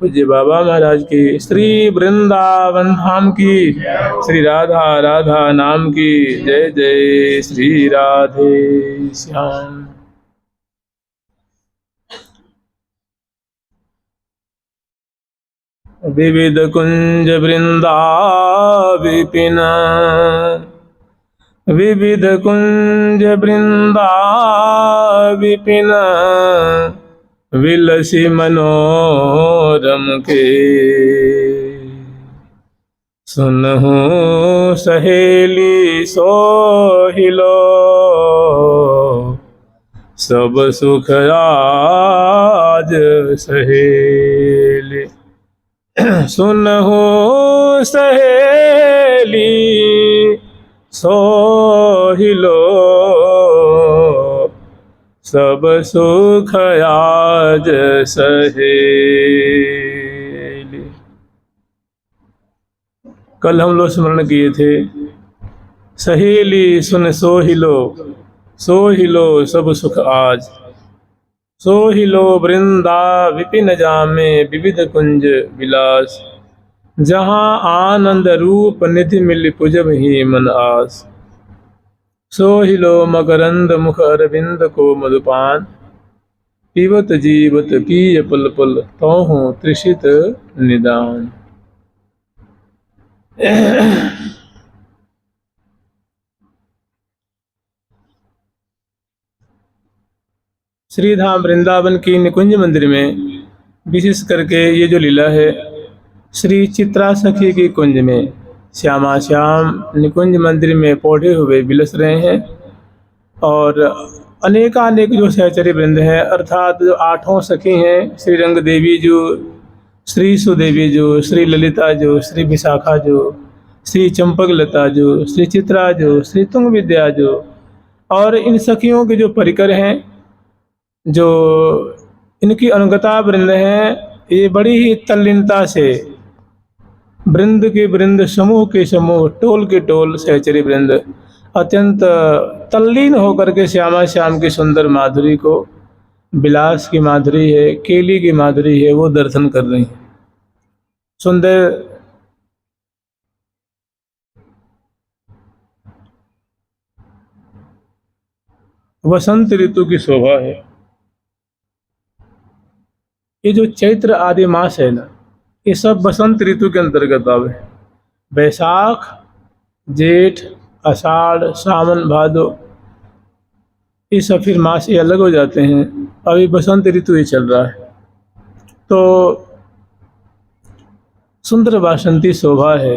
पूज्य बाबा महाराज की, श्री वृंदावन धाम की, श्री राधा राधा नाम की जय जय। श्री राधे श्याम। विविध कुंज वृंदा विपिन, विविध कुंज वृंदा विपिन, विलसी मनोरम के। सुनहु सहेली सोहिलो, सब सुख आज सहेली। सुनहु सहेली सोहिलो, सब सुख आज सहेली। कल हम लोग स्मरण किए थे, सहेली सुन सोहिलो, सोहिलो सब सुख आज। सोहिलो वृंदा विपिन जामे, विविध कुंज विलास। जहाँ आनंद रूप निधि मिल पुजब ही मन आस। सोहिलो मकरंद मुख अरविंद को मधुपान, पीवत जीवत पीय पल पल, तोहु त्रिषित निदान। श्रीधाम वृंदावन की निकुंज मंदिर में विशेष करके ये जो लीला है, श्री चित्रा सखी की कुंज में श्यामा श्याम निकुंज मंदिर में पौधे हुए विलस रहे हैं। और अनेकानेक जो सहचर्य वृंद है, अर्थात जो 8 सखी हैं, श्री रंग देवी जो, श्री सुदेवी जो, श्री ललिता जो, श्री विशाखा जो, श्री चंपक लता जो, श्री चित्रा जो, श्री तुंग विद्या जो, और इन सखियों के जो परिकर हैं, जो इनकी अनुगता वृंद हैं, ये बड़ी ही तल्लीनता से वृंद के वृंद, समूह के समूह, टोल के टोल सहचर्य वृंद अत्यंत तल्लीन होकर के श्यामा श्याम की सुंदर माधुरी को, विलास की माधुरी है, केली की माधुरी है, वो दर्शन कर रही हैं। सुंदर वसंत ऋतु की शोभा है। ये जो चैत्र आदि मास है ना, ये सब बसंत ऋतु के अंतर्गत आवे। बैसाख, जेठ, आषाढ़, सावन, भादो, ये सब फिर मास ये अलग हो जाते हैं। अभी बसंत ऋतु ही चल रहा है। तो सुंदर वासंती शोभा है,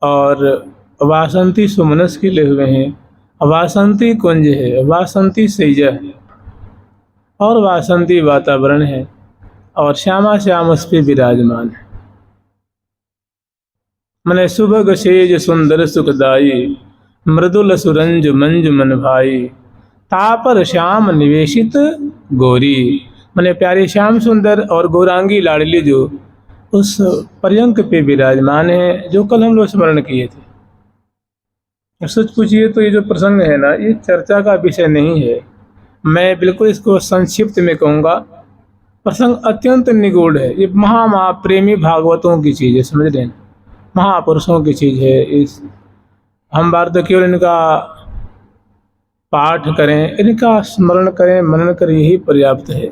और वासंती सुमनस खिले हुए हैं, वासंती कुंज है, वासंती सैया है, और वासंती वातावरण है, और श्यामा श्याम उस पे विराजमान है। मने सुभग सेज सुंदर सुखदाई, मृदुल सुरंज मंज मन भाई, तापर श्याम निवेशित गोरी। मने प्यारे श्याम सुंदर और गौरांगी लाडली जो उस पर्यंक पे विराजमान है, जो कल हम लोग स्मरण किए थे। सच पूछिए तो ये जो प्रसंग है ना, ये चर्चा का विषय नहीं है। मैं बिल्कुल इसको संक्षिप्त में कहूँगा। प्रसंग अत्यंत निगूढ़ है। ये महाप्रेमी भागवतों की चीज़ है, समझ रहे हैं, महापुरुषों की चीज़ है। इस हम बार तो केवल इनका पाठ करें, इनका स्मरण करें, मनन करें, यही पर्याप्त है।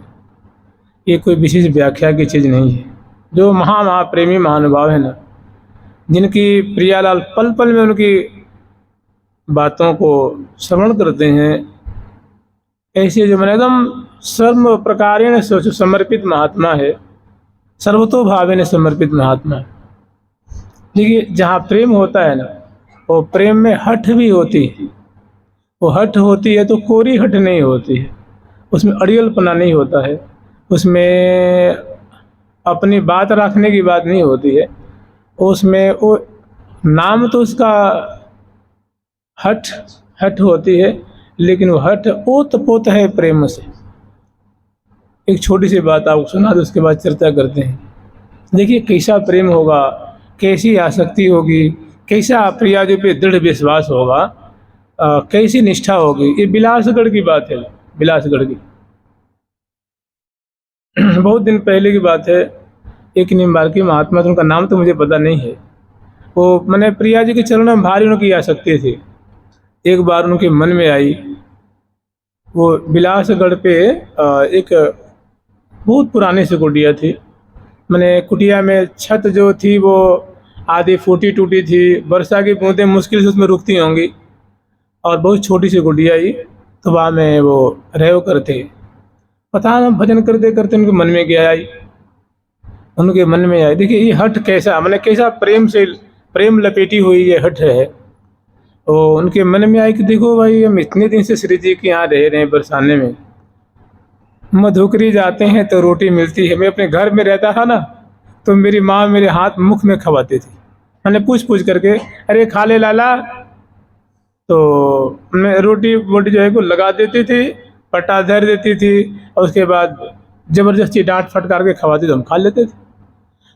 ये कोई विशेष व्याख्या की चीज़ नहीं है। जो महाप्रेमी महानुभाव है ना, जिनकी प्रियालाल पल पल में उनकी बातों को श्रवण करते हैं, ऐसे जो मैंने एकदम सर्व प्रकारेण समर्पित महात्मा है, सर्वतोभावेन समर्पित महात्मा है। देखिए, जहाँ प्रेम होता है ना, वो प्रेम में हठ भी होती है। वो हठ होती है तो कोरी हठ नहीं होती है, उसमें अड़ियलपना नहीं होता है, उसमें अपनी बात रखने की बात नहीं होती है। उसमें वो नाम तो उसका हठ होती है, लेकिन वो हठ ओत पोत है प्रेम से। एक छोटी सी बात आपको सुना दो, उसके बाद चर्चा करते हैं। देखिए, कैसा प्रेम होगा, कैसी आसक्ति होगी, कैसा प्रियाजों पे दृढ़ विश्वास होगा, कैसी निष्ठा होगी। ये बिलासगढ़ की बात है, बिलासगढ़ की। बहुत दिन पहले की बात है। एक निम्बार्की महात्मा थे, उनका नाम तो मुझे पता नहीं है। वो मैंने प्रिया जी के चरणों में भारी उनकी आसक्ति थी। एक बार उनके मन में आई, वो बिलासगढ़ पे एक बहुत पुरानी सी कुटिया थी। मैंने कुटिया में छत जो थी वो आधी फूटी टूटी थी, वर्षा की बूंदें मुश्किल से उसमें रुकती होंगी, और बहुत छोटी सी कुटिया ही, तो वहाँ में वो रहो करते। पता ना भजन करते करते उनके मन में क्या आई, उनके मन में आई, देखिए ये हठ कैसा, मैंने कैसा प्रेम लपेटी हुई ये हठ है। तो उनके मन में आई कि देखो भाई, हम इतने दिन से श्री जी के यहाँ रह रहे हैं बरसाने में, मधुकरी जाते हैं तो रोटी मिलती है। मैं अपने घर में रहता था ना, तो मेरी माँ मेरे हाथ मुख में खवाती थी। मैंने पूछ करके, अरे खा ले लाला, तो मैं रोटी जो है को लगा देती थी, पट्टा धर देती थी, और उसके बाद जबरदस्ती डांट फटकार के खवाती, तो हम खा लेते थे।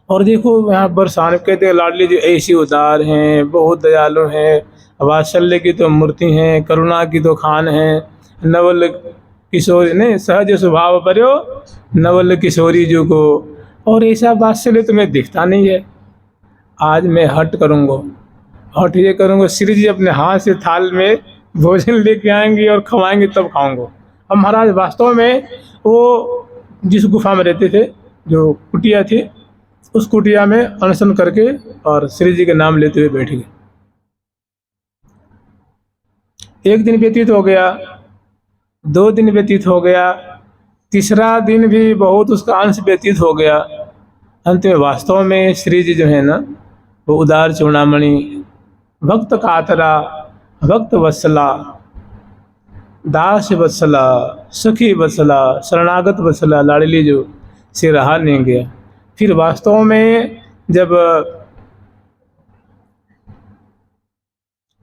और देखो यहाँ बरसाने कहते हैं लाडली जी ऐसी उदार हैं, बहुत दयालु हैं, वात्सल्य की तो मूर्ति हैं, करुणा की तो खान हैं, नवल किशोरी ने सहज स्वभाव पर्यो नवल किशोरी जी को, और ऐसा वात्सल्य तुम्हें दिखता नहीं है। आज मैं हट करूँगा, हट ये करूँगा, श्री जी अपने हाथ से थाल में भोजन लेके आएंगे और खवाएंगे तब खाऊंगा। अब महाराज वास्तव में वो जिस गुफा में रहते थे, जो कुटिया थी, उस कुटिया में अनशन करके और श्री जी के नाम लेते हुए बैठ गए। एक दिन व्यतीत हो गया, 2 दिन व्यतीत हो गया, तीसरा दिन भी बहुत उसका अंश व्यतीत हो गया। अंत में वास्तव में श्री जी जो है ना, वो उदार चूड़ामणि, भक्त कातरा, भक्त वत्सला, दास वत्सला, सखी वत्सला, शरणागत वत्सला लाडली जो से रहा नहीं गया। फिर वास्तव में जब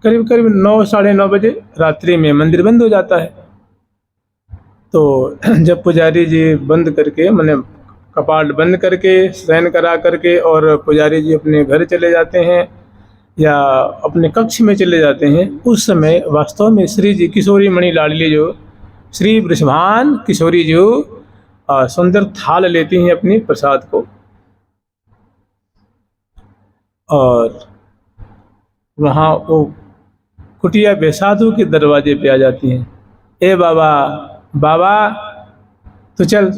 करीब 9 साढ़े 9 बजे रात्रि में मंदिर बंद हो जाता है, तो जब पुजारी जी बंद करके, मैंने कपाट बंद करके शयन करा करके, और पुजारी जी अपने घर चले जाते हैं या अपने कक्ष में चले जाते हैं, उस समय वास्तव में श्री जी किशोरी मणि लाडली जो श्री वृषभान किशोरी जो सुंदर थाल लेती हैं अपनी प्रसाद को, और वहाँ वो कुटिया बेसाधु के दरवाजे पे आ जाती हैं। ए बाबा, बाबा तो चल,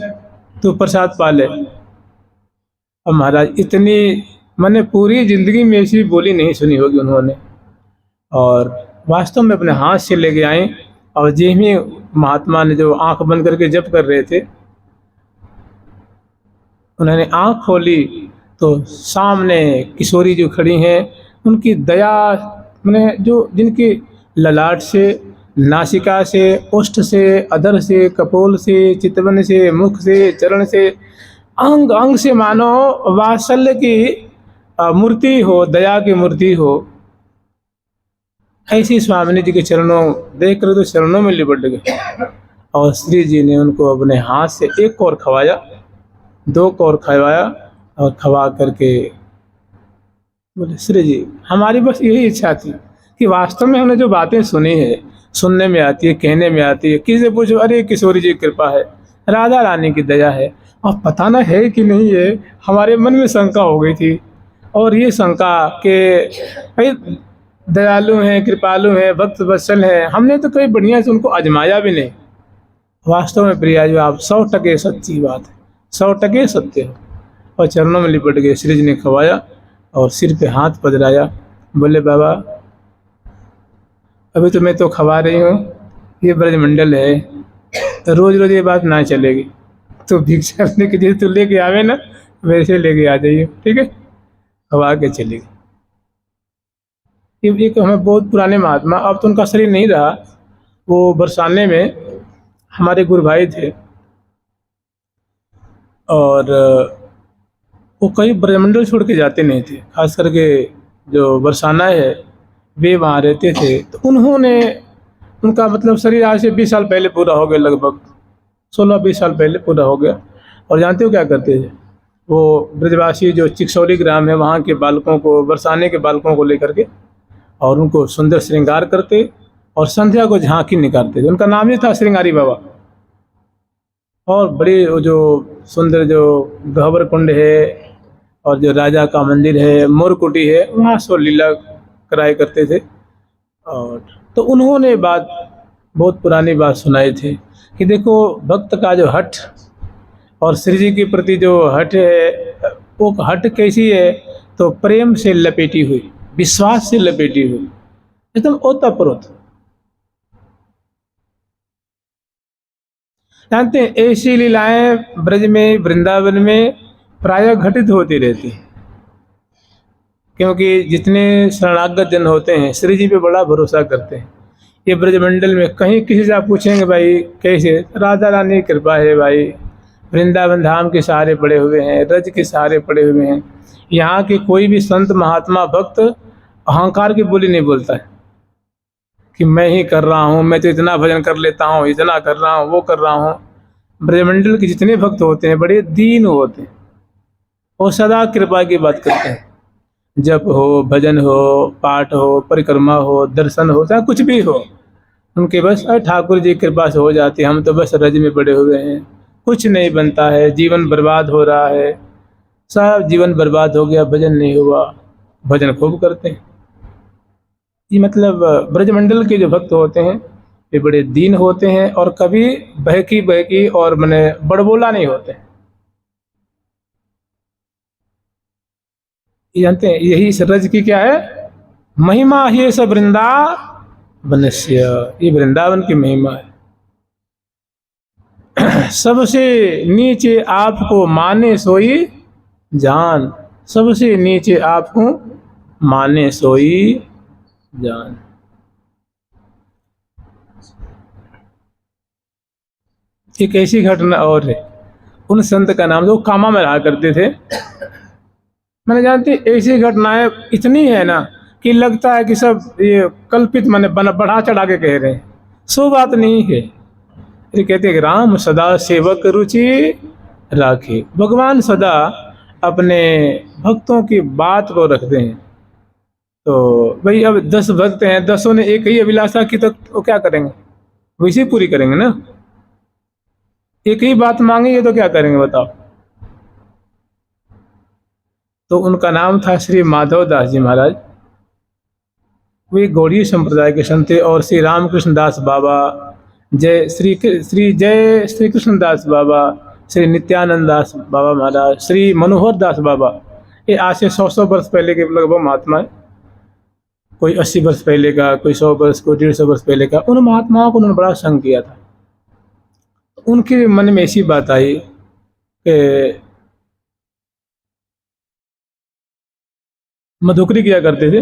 तू प्रसाद पा ले। अब महाराज इतनी, मैंने पूरी जिंदगी में ऐसी बोली नहीं सुनी होगी उन्होंने, और वास्तव में अपने हाथ से लेके आए, और जिस महात्मा ने जो आंख बंद करके जप कर रहे थे, उन्होंने आंख खोली तो सामने किशोरी जो खड़ी हैं, उनकी दया, मैंने जो जिनकी ललाट से, नासिका से, ओष्ठ से, अधर से, कपोल से, चितवन से, मुख से, चरण से, अंग अंग से मानो वात्सल्य की मूर्ति हो, दया की मूर्ति हो। ऐसी स्वामिनी जी के चरणों देख कर तो चरणों में लिपट गए, और श्री जी ने उनको अपने हाथ से एक कौर खवाया, 2 कौर खवाया, और खवा करके बोले, श्री जी हमारी बस यही इच्छा थी कि वास्तव में हमने जो बातें सुनी है, सुनने में आती है, कहने में आती है, किसी से पूछो, अरे किशोरी जी की कृपा है, राधा रानी की दया है, और पता ना है कि नहीं है, हमारे मन में शंका हो गई थी। और ये शंका के भाई दयालु हैं, कृपालु हैं, भक्त वत्सल हैं, हमने तो कई बढ़िया से उनको आजमाया भी नहीं। वास्तव में प्रिया जो आप 100% सच्ची बात है, 100% सत्य हो। और चरणों में लिपट गए, श्री जी ने खवाया और सिर पे हाथ पधराया, बोले बाबा अभी तो मैं तो खवा रही हूँ, ये ब्रजमंडल है, रोज रोज ये बात ना चलेगी, तो भिक्षा लेके जैसे तो लेके आवे ना, वैसे लेके आ जाइए, ठीक है। खवा के चली गई। एक हमें बहुत पुराने महात्मा, अब तो उनका शरीर नहीं रहा, वो बरसाने में हमारे गुरु भाई थे, और वो कहीं ब्रजमंडल छोड़ के जाते नहीं थे, खास करके जो बरसाना है वे वहाँ रहते थे। तो उन्होंने, उनका मतलब शरीर आज से 20 साल पहले पूरा हो गया, लगभग 16-20 साल पहले पूरा हो गया। और जानते हो क्या करते थे वो ब्रजवासी, जो चिकसौली ग्राम है, वहाँ के बालकों को, बरसाने के बालकों को लेकर के, और उनको सुंदर श्रृंगार करते और संध्या को झांकी निकालते थे। उनका नाम ही था श्रृंगारी बाबा। और बड़े जो सुंदर जो गह्वर कुंड है, और जो राजा का मंदिर है, मोरकुटी है, वहाँ सो लीला कराया करते थे। और तो उन्होंने बात, बहुत पुरानी बात सुनाई थी कि देखो भक्त का जो हठ और श्री जी के प्रति जो हठ है, वो हठ कैसी है, तो प्रेम से लपेटी हुई, विश्वास से लपेटी हुई, एकदम ओतप्रोत। जानते हैं ऐसी लीलाएं ब्रज में, वृंदावन में प्रायः घटित होती रहती हैं, क्योंकि जितने शरणागत जन होते हैं श्री जी पे बड़ा भरोसा करते हैं। ये ब्रजमंडल में कहीं किसी से आप पूछेंगे भाई कैसे, राधा रानी की कृपा है भाई, वृंदावन धाम के सहारे पड़े हुए हैं, रज के सहारे पड़े हुए हैं। यहाँ के कोई भी संत महात्मा भक्त अहंकार की बोली नहीं बोलता है कि मैं ही कर रहा हूँ, मैं तो इतना भजन कर लेता हूँ, इतना कर रहा हूँ, वो कर रहा हूँ। ब्रजमंडल के जितने भक्त होते हैं बड़े दीन होते हैं, वो सदा कृपा की बात करते हैं। जप हो, भजन हो, पाठ हो, परिक्रमा हो, दर्शन हो, चाहे कुछ भी हो, उनके बस ठाकुर जी की कृपा से हो जाती है। हम तो बस रज में पड़े हुए हैं, कुछ नहीं बनता है, जीवन बर्बाद हो रहा है, सब जीवन बर्बाद हो गया, भजन नहीं हुआ। भजन खूब करते हैं। ये मतलब ब्रजमंडल के जो भक्त होते हैं ये बड़े दीन होते हैं और कभी बहकी बहकी और मने बड़बोला नहीं होते हैं। ये जानते हैं, यही इस रज की क्या है महिमा, ये सब वृंदावनस्य, ये वृंदावन की महिमा है। सबसे नीचे आपको माने सोई जान, सबसे नीचे आपको माने सोई जान। एक ऐसी घटना और है, उन संत का नाम जो कामा में रहा करते थे। मैंने जानती ऐसी घटनाएं इतनी है ना कि लगता है कि सब ये कल्पित मैंने बढ़ा चढ़ा के कह रहे हैं, सो बात नहीं है। ये कहते हैं कि राम सदा सेवक रुचि राखे, भगवान सदा अपने भक्तों की बात को रखते हैं। तो भाई अब 10 भक्त हैं, 10 ने एक ही अभिलाषा की, तो वो क्या करेंगे, वैसे पूरी करेंगे ना। एक ही बात मांगेंगे तो क्या करेंगे बताओ। तो उनका नाम था श्री माधव दास जी महाराज। वे गौड़ीय संप्रदाय के संत थे। और श्री रामकृष्ण दास बाबा, जय श्री कृष्ण दास बाबा, श्री नित्यानंद दास बाबा महाराज, श्री मनोहर दास बाबा, ये आज से 100 वर्ष पहले के लगभग महात्मा है। कोई 80 वर्ष पहले का, कोई 100 वर्ष, कोई 150 वर्ष पहले का। उन महात्माओं को उन्होंने बड़ा संग किया था। उनके मन में ऐसी बात आई कि मधुकरी किया करते थे।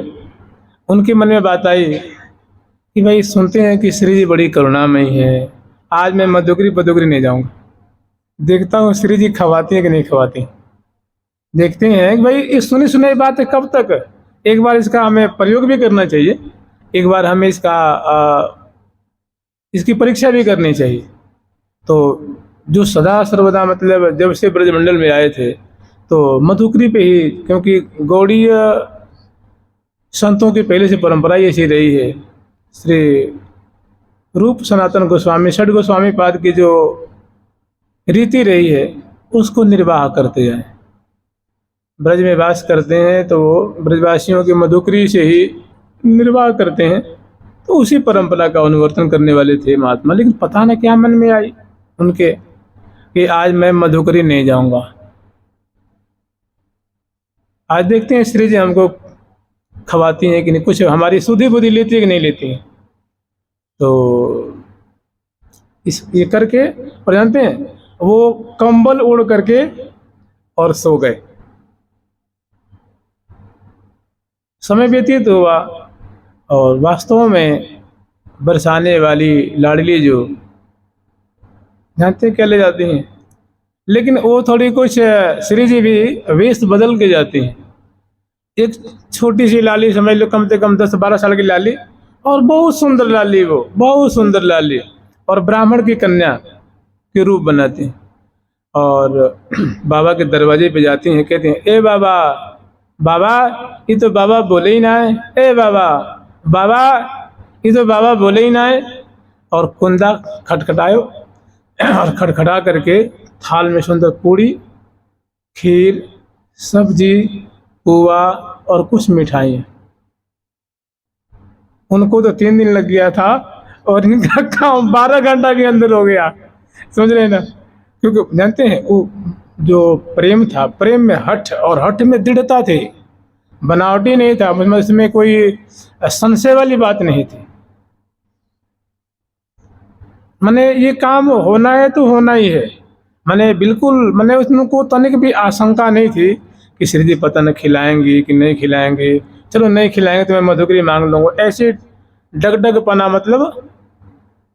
उनके मन में बात आई कि भाई सुनते हैं कि श्री जी बड़ी करुणामयी है, आज मैं मधुकरी नहीं जाऊंगा, देखता हूँ श्री जी खवाती है कि नहीं खवाती। देखते हैं कि भाई ये सुनी सुनाई बात है कब तक, एक बार इसका हमें प्रयोग भी करना चाहिए, एक बार हमें इसकी परीक्षा भी करनी चाहिए। तो जो सदा सर्वदा मतलब जब से ब्रजमंडल में आए थे तो मधुकरी पे ही, क्योंकि गौड़ीय संतों की पहले से परंपरा ही ऐसी रही है। श्री रूप सनातन गोस्वामी, षड गोस्वामी पाद की जो रीति रही है उसको निर्वाह करते हैं। ब्रज में वास करते हैं तो वो ब्रजवासियों की मधुकरी से ही निर्वाह करते हैं। तो उसी परंपरा का अनुवर्तन करने वाले थे महात्मा। लेकिन पता न क्या मन में आई उनके कि आज मैं मधुकरी नहीं जाऊंगा। आज देखते हैं श्री जी हमको खवाती हैं कि नहीं, कुछ हमारी सुधी बुद्धि लेती है कि नहीं लेती है। तो ये करके, और जानते हैं वो कंबल ओढ़ करके और सो गए। समय व्यतीत हुआ और वास्तव में बरसाने वाली लाडली जो जानते क्या ले जाती हैं, लेकिन वो थोड़ी कुछ श्री जी भी वेश बदल के जाती हैं। एक छोटी सी लाली समझ लो, कम से कम 10-12 साल की लाली, और बहुत सुंदर लाली, वो बहुत सुंदर लाली, और ब्राह्मण की कन्या के रूप बनाती हैं। और बाबा के दरवाजे पे जाती हैं, कहती हैं ए बाबा, बाबा ये तो बाबा बोले ही ना है, ए बाबा, बाबा ये तो बाबा बोले ही ना है। और कुंदा खटखटायो और खटखटा करके थाल में सुंदर पूड़ी, खीर, सब्जी, पुआ और कुछ मिठाई। उनको तो 3 दिन लग गया था और इनका काम 12 घंटा के अंदर हो गया। समझ रहे हैं ना? क्योंकि जानते हैं वो जो प्रेम था, प्रेम में हठ और हठ में दृढ़ता थी, बनावटी नहीं था, मतलब इसमें कोई संशय वाली बात नहीं थी। मैंने ये काम होना है तो होना ही है। मैंने बिल्कुल, मैंने उसमें को तनिक भी आशंका नहीं थी कि श्री जी पता न खिलाएंगी कि नहीं खिलाएंगे, चलो नहीं खिलाएंगे तो मैं मधुकरी मांग लूँगा। ऐसे डगडगपना, मतलब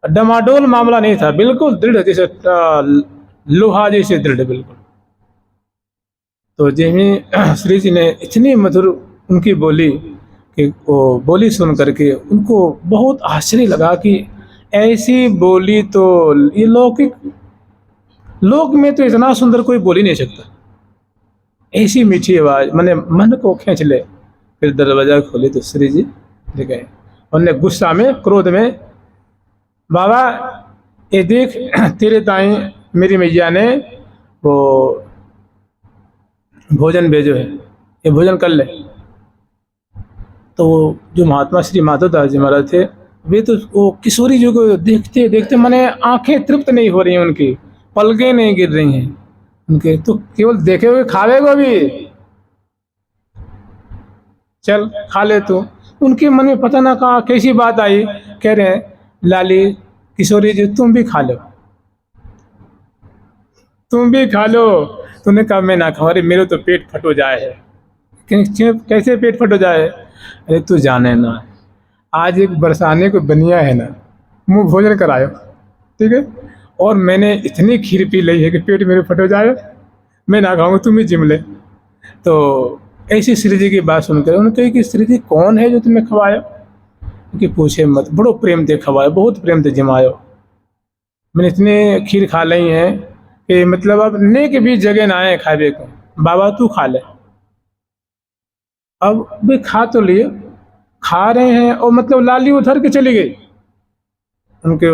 डमाडोल मामला नहीं था, बिल्कुल दृढ़, जैसे लोहा जैसे दृढ़ बिल्कुल। तो जिन्हें श्री जी ने इतनी मधुर उनकी बोली कि वो बोली सुन करके उनको बहुत आश्चर्य लगा कि ऐसी बोली तो ये लौकिक लोक में तो इतना सुंदर कोई बोल ही नहीं सकता। ऐसी मीठी आवाज़ मैंने मन को खींच ले। फिर दरवाज़ा खोले तो श्री जी गए। उन्होंने गुस्सा में, क्रोध में, बाबा ये देख तेरे ताई मेरी मैया ने वो भोजन भेजो है, ये भोजन कर ले। तो जो महात्मा श्री माधवदास जी महाराज थे, वे तो वो किशोरी जी को देखते देखते मैंने आंखें तृप्त नहीं हो रही हैं, उनकी पलकें नहीं गिर रही हैं उनके, तो केवल देखे हुए खावेगा भी, चल खा ले तू। उनके मन में पता ना कहा कैसी बात आई, कह रहे हैं लाली किशोरी जी तुम भी खा लो, तुम भी खा लो। तूने कहा मैं ना खाऊं। अरे मेरे तो पेट फट हो जाए है। कैसे पेट फट हो जाए? अरे तू जाने ना, आज एक बरसाने को बनिया है ना, मुँह भोजन करायो, ठीक है, और मैंने इतनी खीर पी ली है कि पेट मेरे फट हो जाए, मैं ना खाऊंगा, तुम ही जिम ले। तो ऐसी श्री जी की बात सुनकर उन्होंने कही कि श्री जी कौन है जो तुम्हें खवाया? कि पूछे मत, बड़ो प्रेम से खवायो, बहुत प्रेम से जिमायो। मैंने इतने खीर खा ली हैं कि मतलब अब नेक भी जगह ना आए खावे को। बाबा तू खा ले। अब वे खा तो लिए, खा रहे हैं और मतलब लाली उधर के चली गई उनके।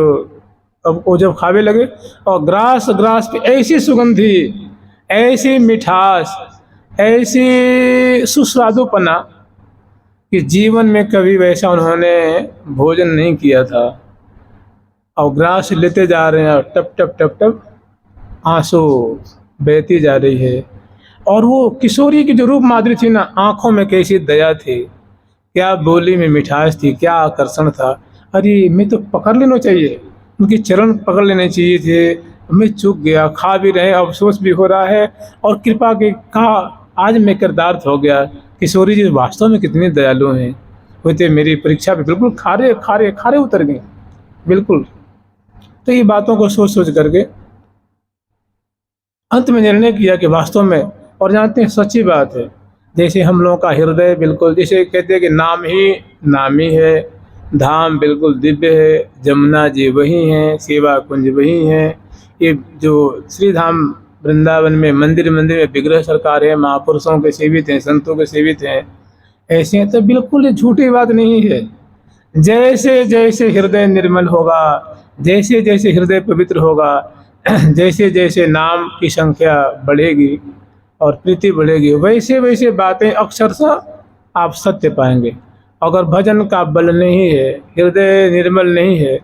अब वो जब खावे लगे और ग्रास ग्रास पे ऐसी सुगंधी, ऐसी मिठास, ऐसी सुस्वादुपना कि जीवन में कभी वैसा उन्होंने भोजन नहीं किया था। और ग्रास लेते जा रहे हैं और टप टप टप टप आंसू बहती जा रही है। और वो किशोरी की जो रूप माधुरी थी ना, आंखों में कैसी दया थी, क्या बोली में मिठास थी, क्या आकर्षण था। अरे मैं तो पकड़ लेना चाहिए, उनके चरण पकड़ लेने चाहिए थे। मैं चूक गया, खा भी रहे, अफसोस भी हो रहा है और कृपा के कहा आज मैं कृतार्थ हो गया। किशोरी जी वास्तव में कितनी दयालु हैं। वो तो मेरी परीक्षा पे बिल्कुल खारे खारे खारे उतर गई बिल्कुल। तो ये बातों को सोच सोच करके अंत में निर्णय किया कि वास्तव में, और जानते हैं सच्ची बात है, जैसे हम लोगों का हृदय बिल्कुल, जैसे कहते हैं कि नाम ही है, धाम बिल्कुल दिव्य है, जमुना जी वही हैं, सेवा कुंज वही हैं। ये जो श्री धाम वृंदावन में मंदिर मंदिर में विग्रह सरकार है, महापुरुषों के सेवित हैं, संतों के सेवित हैं, ऐसे हैं। तो बिल्कुल ये झूठी बात नहीं है। जैसे जैसे हृदय निर्मल होगा, जैसे जैसे हृदय पवित्र होगा, जैसे जैसे नाम की संख्या बढ़ेगी और प्रीति बढ़ेगी, वैसे वैसे बातें अक्षरशः आप सत्य पाएंगे। अगर भजन का बल नहीं है, हृदय निर्मल नहीं है,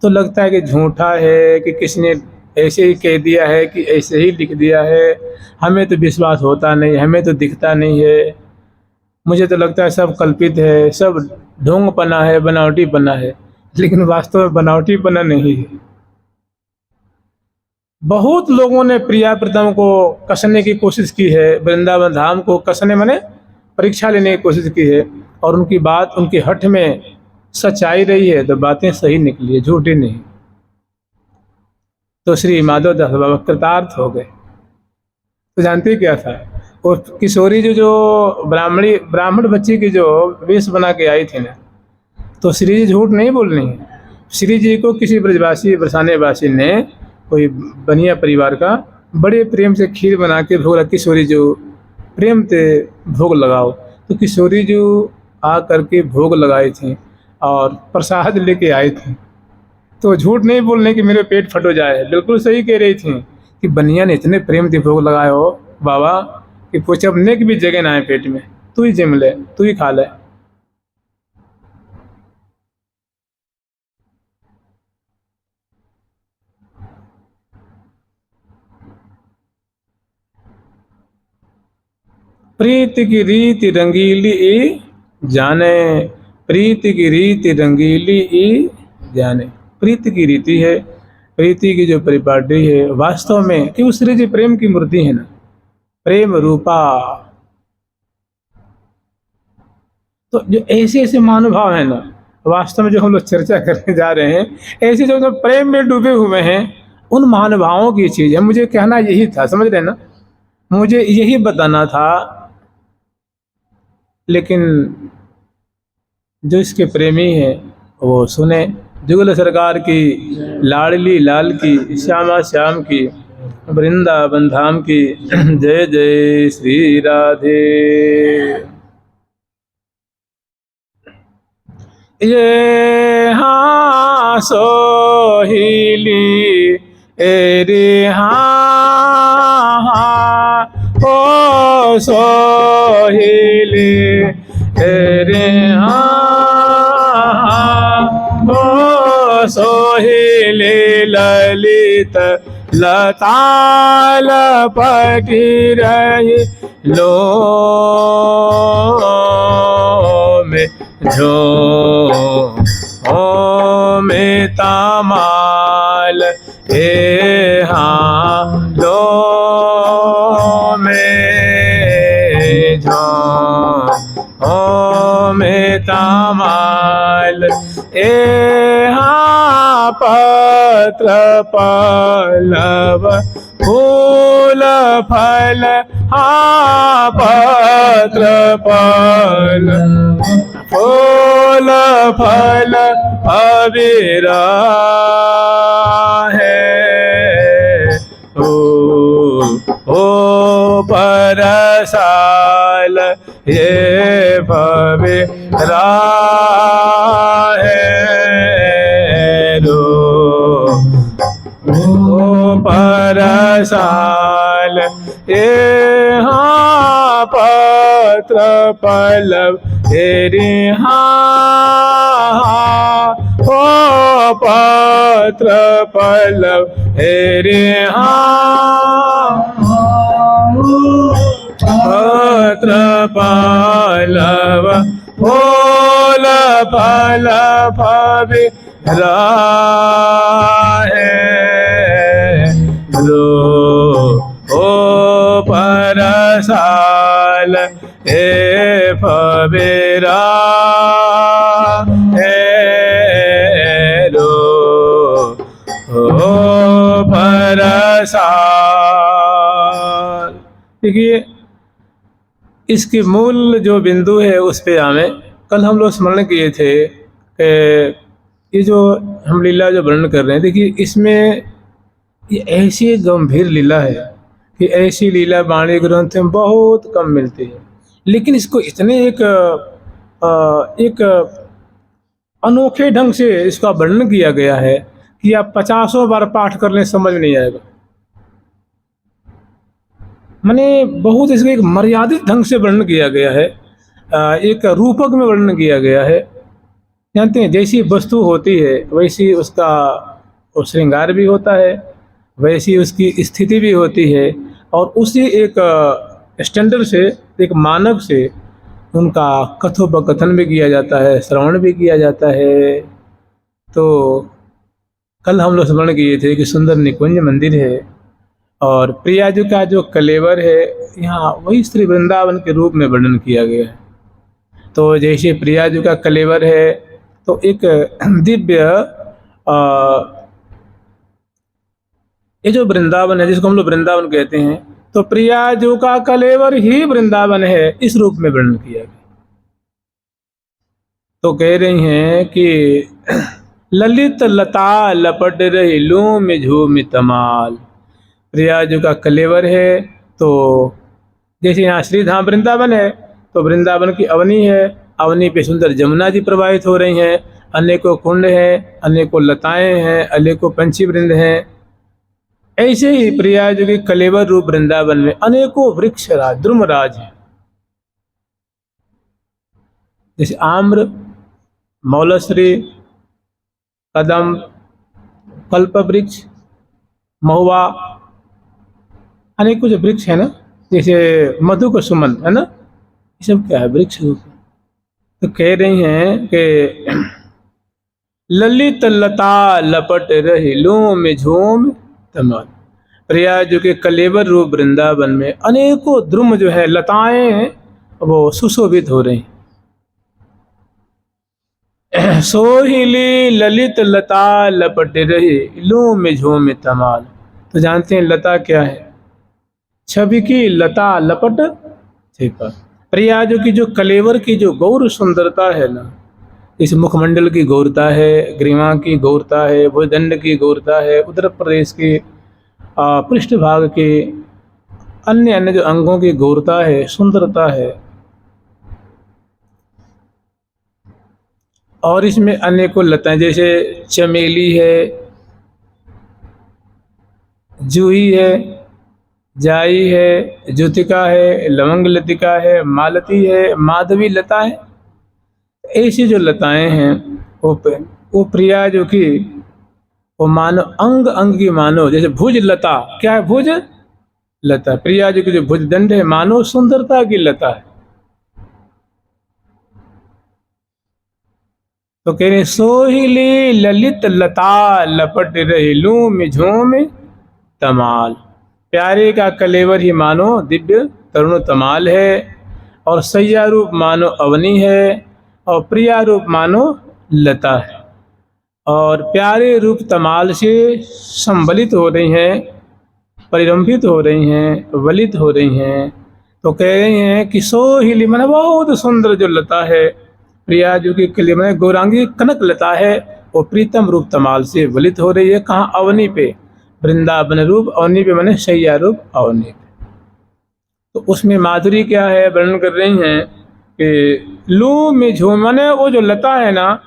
तो लगता है कि झूठा है, कि किसने ऐसे ही कह दिया है, कि ऐसे ही लिख दिया है, हमें तो विश्वास होता नहीं, हमें तो दिखता नहीं है, मुझे तो लगता है सब कल्पित है, सब ढोंगपना है, बनावटीपना है। लेकिन वास्तव में बनावटीपना नहीं है। बहुत लोगों ने प्रिया प्रीतम को कसने की कोशिश की है, वृंदावन धाम को कसने माने परीक्षा लेने की कोशिश की है, और उनकी बात, उनके हठ में सच्चाई रही है, तो बातें सही निकली है, झूठी नहीं। तो श्री माधवदास बाबा कृतार्थ हो गए। तो जानते क्या था, वो किशोरी जो ब्राह्मण बच्ची की जो वेश बना के आई थी ना, तो श्री जी झूठ नहीं बोल रही है। श्री जी को किसी ब्रजवासी बरसाने वासी ने, कोई बनिया परिवार का, बड़े प्रेम से खीर बना के भोग रखी, किशोरी जो प्रेम से भोग लगाओ। तो किशोरी जो आ करके भोग लगाई थी और प्रसाद लेके आई थी। तो झूठ नहीं बोलने कि मेरे पेट फट हो जाए, बिल्कुल सही कह रही थी कि बनिया ने इतने प्रेम से भोग लगाए हो बाबा कि पुछपने की भी जगह ना है पेट में, तू ही जिम ले, तू ही खा ले। प्रीति की रीति रंगीली ई जाने, प्रीति की रीति रंगीली ई जाने। प्रीति की रीति है, प्रीति की जो परिपाटी है वास्तव में कि उस श्री जी प्रेम की मूर्ति है ना, प्रेम रूपा। तो जो ऐसे ऐसे महानुभाव है ना, वास्तव में जो हम लोग चर्चा करने जा रहे हैं, ऐसे जो प्रेम में डूबे हुए हैं, उन महानुभावों की चीज है। मुझे कहना यही था, समझ रहे ना, मुझे यही बताना था। लेकिन जो इसके प्रेमी है वो सुने। जुगल सरकार की लाडली लाल की, श्यामा श्याम की, वृंदावन धाम की जय जय श्री राधे। ये हाँ सोहिली एरे हाँ ओ सोहिली एरे हाँ ओ सोहिली ललित लताल पटी रही लो में जो ओ में तमाल ए हाँ लो में जो ओ में तमाल ए हाँ पत्र पल्लव फूल फल हाँ पत्र पल्लव फूल फल अबीरा है ओ परसाल ये पबीरा है ओ परसाल ये हाँ पत्र पल्लव तेरी हाँ ओ पत्र पल्लव तेरी हाँ पत्र पल्लव फूल फल पबीरा है लो ओ परसाल ए पबीरा है लो ओ परसाल। देखिए इसकी मूल जो बिंदु है उस पे हमें कल हम लोग स्मरण किए थे कि ये जो हम लीला जो वर्णन कर रहे हैं, देखिए इसमें ये ऐसी गंभीर लीला है कि ऐसी लीला वाणी ग्रंथ में बहुत कम मिलती है। लेकिन इसको इतने एक अनोखे ढंग से इसका वर्णन किया गया है कि आप 50 बार पाठ कर लें समझ नहीं आएगा। मैंने बहुत इसको एक मर्यादित ढंग से वर्णन किया गया है, एक रूपक में वर्णन किया गया है। जानते हैं जैसी वस्तु होती है वैसी उसका श्रृंगार भी होता है, वैसी उसकी स्थिति भी होती है, और उसी एक स्टैंडर्ड से, एक मानक से उनका कथोपकथन भी किया जाता है, श्रवण भी किया जाता है। तो कल हम लोग स्मरण किए थे कि सुंदर निकुंज मंदिर है और प्रियाजू का जो कलेवर है यहाँ वही श्री वृंदावन के रूप में वर्णन किया गया है। तो जैसे प्रियाजू का कलेवर है तो एक दिव्य ये जो वृंदावन है जिसको हम लोग वृंदावन कहते हैं, तो प्रियाजू का कलेवर ही वृंदावन है, इस रूप में वर्णन किया गया। तो कह रही हैं कि ललित लता लपट रही लूम झूम तमाल। प्रियाजू का कलेवर है तो जैसे यहाँ श्रीधाम वृंदावन है तो वृंदावन की अवनी है, अवनी पे सुंदर जमुना जी प्रवाहित हो रही हैं, अनेकों कुंड हैं, अनेकों लताएं हैं, अनेकों पंछी वृंद हैं। ऐसे ही प्रयाग के कलेवर रूप वृंदावन में अनेकों वृक्ष राज द्रुमराज हैं, जैसे आम्र, मौलश्री, कदम, कल्प वृक्ष, महुआ, अनेकों जो वृक्ष है ना, जैसे मधु का सुमन है ना, ये सब क्या है, वृक्ष रूप। तो कह रही हैं कि ललित लता लपट रही लूम झूम तमाल। प्रयाग के कलेवर रूप वृंदावन में अनेकों द्रुम जो है, लताएं हैं, वो सुशोभित हो रही। सोहिली ललित लता लपट रही लूम झूम तमाल। तो जानते हैं लता क्या है? छवि की लता लपट छिपा। प्रयाग की जो कलेवर की जो गौर सुंदरता है ना, इस मुखमंडल की गौरता है, ग्रीवा की गौरता है, भुजदंड की गौरता है, उत्तर प्रदेश की पृष्ठभाग के अन्य अन्य जो अंगों की गौरता है, सुंदरता है, और इसमें अनेकों लताएं, जैसे चमेली है, जूही है, जाई है, ज्योतिका है, लवंग लतिका है, मालती है, माधवी लता है। ऐसी जो लताएं हैं वो प्रिया जो कि वो मानो अंग अंग की, मानो जैसे भुज लता, क्या है भुज लता, प्रिया जो की जो भुजदंड है मानो सुंदरता की लता है। तो कह रहे सोहिली ललित लता लपट रही लूम झूम तमाल। प्यारे का कलेवर ही मानो दिव्य तरुण तमाल है, और सैया रूप मानो अवनी है, और प्रिया रूप मानो लता है, और प्यारे रूप तमाल से संबलित हो रही हैं, परिरंभित हो रही हैं, वलित हो रही हैं। तो कह रही हैं कि सोहिली माने बहुत सुंदर जो लता है, प्रिया जो की कलेवर माने गौरांगी कनक लता है, वो प्रीतम रूप तमाल से वलित हो रही है। कहाँ? अवनी पे, वृंदावन रूप अवनी पे, माने शैया रूप अवनी पे। तो उसमें माधुरी क्या है वर्णन कर रही हैं कि लू में झूम, माने वो जो लता है ना,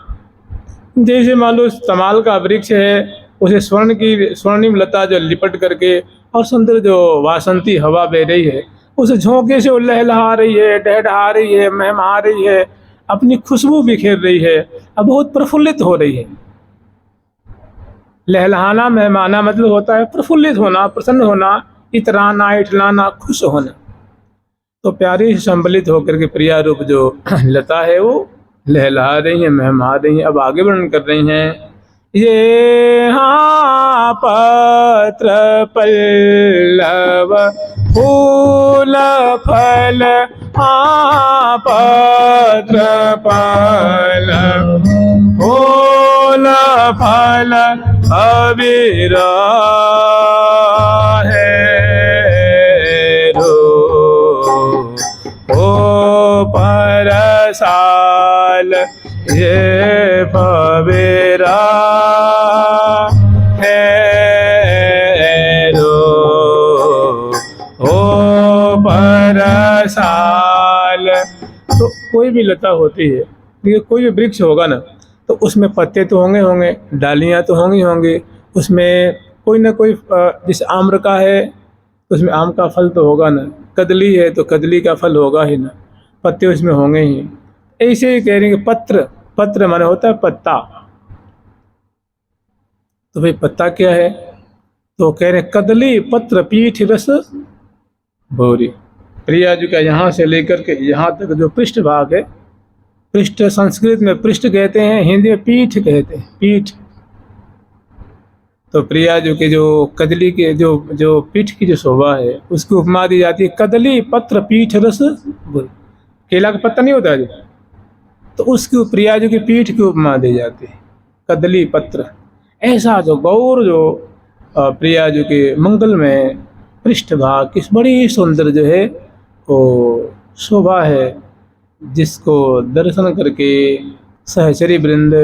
जैसे मान लो तमाल का वृक्ष है, उसे स्वर्णिम लता जो लिपट करके और सुंदर जो वासंती हवा बह रही है, उस झोंके से वो लहलहा रही है, डहडहा रही है, महमा रही है, अपनी खुशबू बिखेर रही है, अब बहुत प्रफुल्लित हो रही है। लहलहाना महमाना मतलब होता है प्रफुल्लित होना, प्रसन्न होना, इतराना, इठलाना, खुश होना। तो प्यारी से संबलित होकर के प्रिया रूप जो लता है वो लहलहा रही है, महमा रही है। अब आगे वर्णन कर रही हैं, ये हाँ पत्र पल्लव फूल फल, हाँ पत्र पल्लव फूल फल अबीरा है रो ओ परसाल ये पवेरा है रो ओ परसाल। तो कोई भी लता होती है, देखिए कोई भी वृक्ष होगा ना, तो उसमें पत्ते तो होंगे, डालियाँ तो होंगी, उसमें कोई ना कोई, जैसे आम्र का है तो उसमें आम का फल तो होगा ना, कदली है तो कदली का फल होगा ही ना, पत्ते उसमें होंगे ही। ऐसे ही कह रहे हैं कि पत्र माने होता है पत्ता। तो भाई पत्ता क्या है? तो कह रहे कदली पत्र पीठ रस भोरी। प्रिया जी का यहाँ से लेकर के यहाँ तक जो पृष्ठ भाग है, पृष्ठ संस्कृत में पृष्ठ कहते हैं, हिंदी में पीठ कहते हैं, पीठ। तो प्रिया जी के जो कदली के जो पीठ की जो शोभा है, उसकी उपमा दी जाती है कदली पत्र पीठ रस भोरी। केला का पत्ता नहीं होता है, तो उसकी प्रिया जी की पीठ की उपमा दी जाती है, कदली पत्र। ऐसा जो गौर जो प्रिया जी के मंगल में पृष्ठ भाग की बड़ी सुंदर जो है वो शोभा है, जिसको दर्शन करके सहचरी वृंद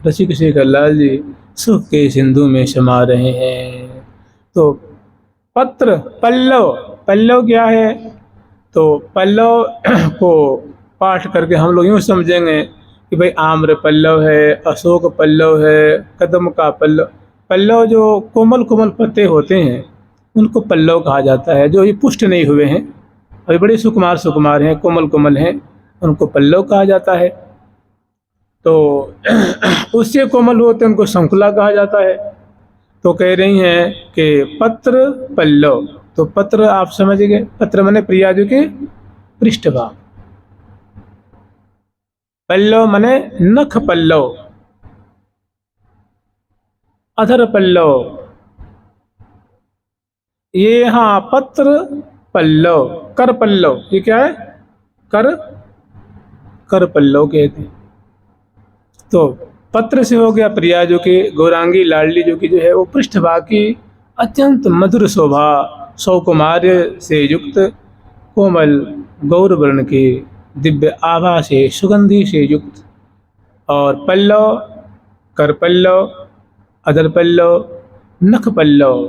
रसिक शेखर लाल जी सुख के सिंधु में समा रहे हैं। तो पत्र पल्लव क्या है? तो पल्लव को पाठ करके हम लोग यूँ समझेंगे कि भाई आम्र पल्लव है, अशोक पल्लव है, कदम का पल्लव जो कोमल कोमल पत्ते होते हैं उनको पल्लव कहा जाता है। जो ये पुष्ट नहीं हुए हैं, अभी बड़े सुकुमार सुकुमार हैं, कोमल कोमल हैं, उनको पल्लव कहा जाता है। तो उससे कोमल होते उनको संकुला कहा जाता है। तो कह रही हैं कि पत्र पल्लव, तो पत्र आप समझ गए, पत्र माने प्रियाजू के पृष्ठभाग, पल्लव माने नख पल्लव, अधर पल्लव, ये हाँ पत्र पल्लव, कर पल्लव, ये क्या है, कर, कर पल्लव कहते हैं। तो पत्र से हो गया प्रिया जो कि गौरांगी लाडली जो कि जो है वो पृष्ठभाग की अत्यंत मधुर शोभा, सौकुमार्य से युक्त, कोमल गौर वर्ण के दिव्य आभा से, सुगंधि से युक्त। और पल्लव, कर पल्लव, अधर पल्लव, नख पल्लव।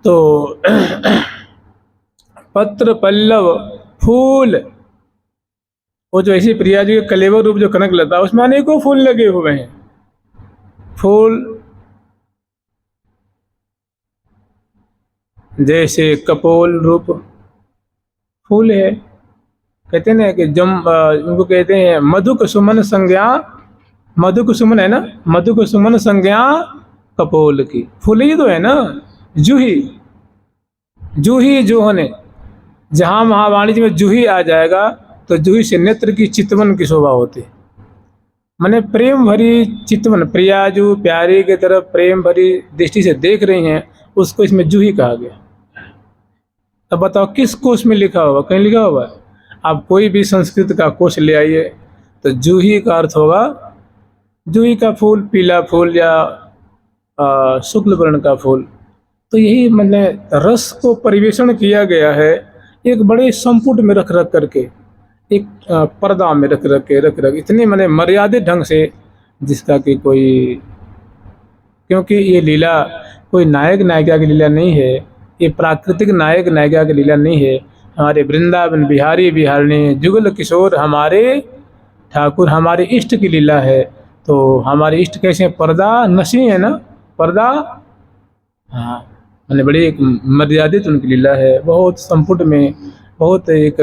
तो पत्र पल्लव फूल, वो जो ऐसी प्रिया जी के कलेवर रूप जो कनक लता, उसमें अनेकों फूल लगे हुए हैं। फूल जैसे कपोल रूप फूल है, कहते हैं ना कि उनको कहते हैं मधुक सुमन संज्ञा, मधुक सुमन है ना, मधुक सुमन संज्ञा कपोल की, फूल ही तो है ना। जूही, जूही जोहने, जहाँ महावाणिज्य में जूही आ जाएगा तो जूही से नेत्र की चितवन की शोभा होती है, माने प्रेम भरी चितवन, प्रियाजू प्यारे की तरफ प्रेम भरी दृष्टि से देख रही हैं, उसको इसमें जूही कहा गया। अब बताओ किस कोश में लिखा होगा, कहीं लिखा होगा? आप कोई भी संस्कृत का कोश ले आइए तो जूही का अर्थ होगा जूही का फूल, पीला फूल या शुक्ल वर्ण का फूल। तो यही मतलब रस को परिवेषण किया गया है एक बड़े संपुट में रख रख करके, एक पर्दा में रख रख इतने मैंने मर्यादित ढंग से, जिसका कि कोई, क्योंकि ये लीला कोई नायक नायिका की लीला नहीं है, ये प्राकृतिक नायक नायिका की लीला नहीं है। हमारे वृंदावन बिहारी बिहारिणी जुगल किशोर हमारे ठाकुर, हमारे इष्ट की लीला है। तो हमारे इष्ट कैसे, पर्दा नशी है ना, पर्दा, हाँ, मैंने बड़ी एक मर्यादित उनकी लीला है, बहुत संपुट में, बहुत एक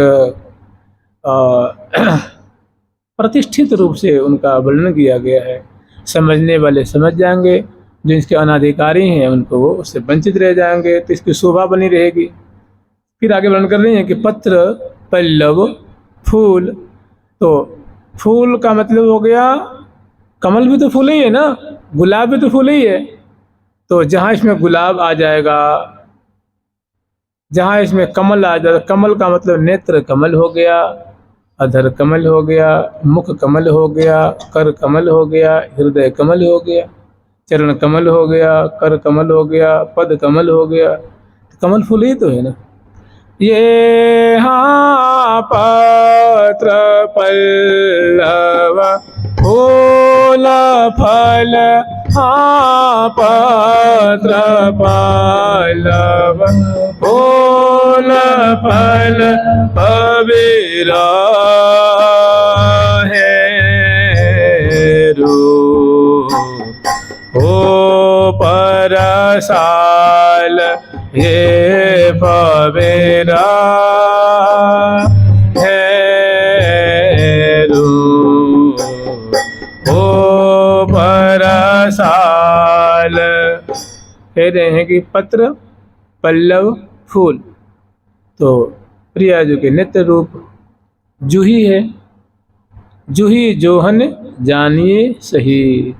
प्रतिष्ठित रूप से उनका वर्णन किया गया है। समझने वाले समझ जाएंगे, जो इसके अनाधिकारी हैं उनको वो उससे वंचित रह जाएंगे, तो इसकी शोभा बनी रहेगी। फिर आगे वर्णन कर रही हैं कि पत्र पल्लव फूल, तो फूल का मतलब हो गया, कमल भी तो फूल ही है ना, गुलाब भी तो फूल ही है। तो जहाँ इसमें गुलाब आ जाएगा, जहाँ इसमें कमल आ जाएगा, कमल का मतलब नेत्र कमल हो गया, अधर कमल हो गया, मुख कमल हो गया, कर कमल हो गया, हृदय कमल हो गया, चरण कमल हो गया, कर कमल हो गया, पद कमल हो गया। कमल फूल ही तो है ना। ये हाँ पत्र पल्लव फूल फल, हाँ पत्र पल्लव फूल फल पविरा है रू ओ परसाल, ये पविरा है रू ओ परसाल। कह रहे हैं कि पत्र पल्लव फूल, तो प्रिया जो के नित्य रूप जूही है। जूही जोहन जानिए सही,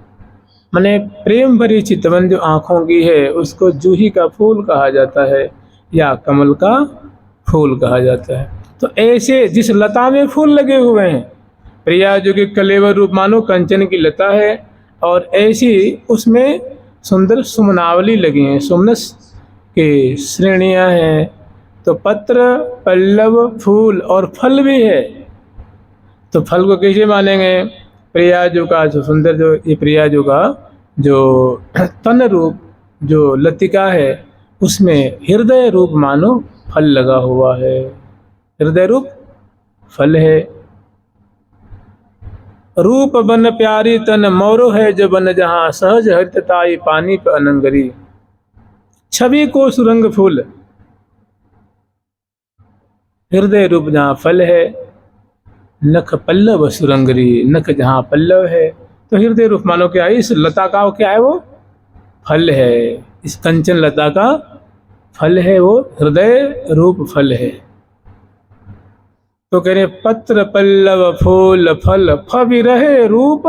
माने प्रेम भरी चितवन जो आँखों की है उसको जूही का फूल कहा जाता है या कमल का फूल कहा जाता है। तो ऐसे जिस लता में फूल लगे हुए हैं, प्रिया जो कि कलेवर रूप मानो कंचन की लता है, और ऐसी उसमें सुंदर सुमनावली लगी हैं, सुमनस की श्रेणियाँ हैं। तो पत्र पल्लव फूल और फल भी है। तो फल को कैसे मानेंगे? प्रियाजू का जो सुंदर, जो ये प्रियाजू का जो तन रूप जो लतिका है, उसमें हृदय रूप मानो फल लगा हुआ है, हृदय रूप फल है। रूप बन प्यारी तन मोरो है जो बन जहाँ, सहज हरितताई पानी पे अनंगरी। छवि को सुरंग फूल, हृदय रूप जहाँ फल है, नख पल्लव सुरंगरी, नख जहाँ पल्लव है। तो हृदय रूप मानो क्या है, इस लता का वो क्या है, वो फल है, इस कंचन लता का फल है, वो हृदय रूप फल है। तो कह रहे पत्र पल्लव फूल फल फविरहे रूप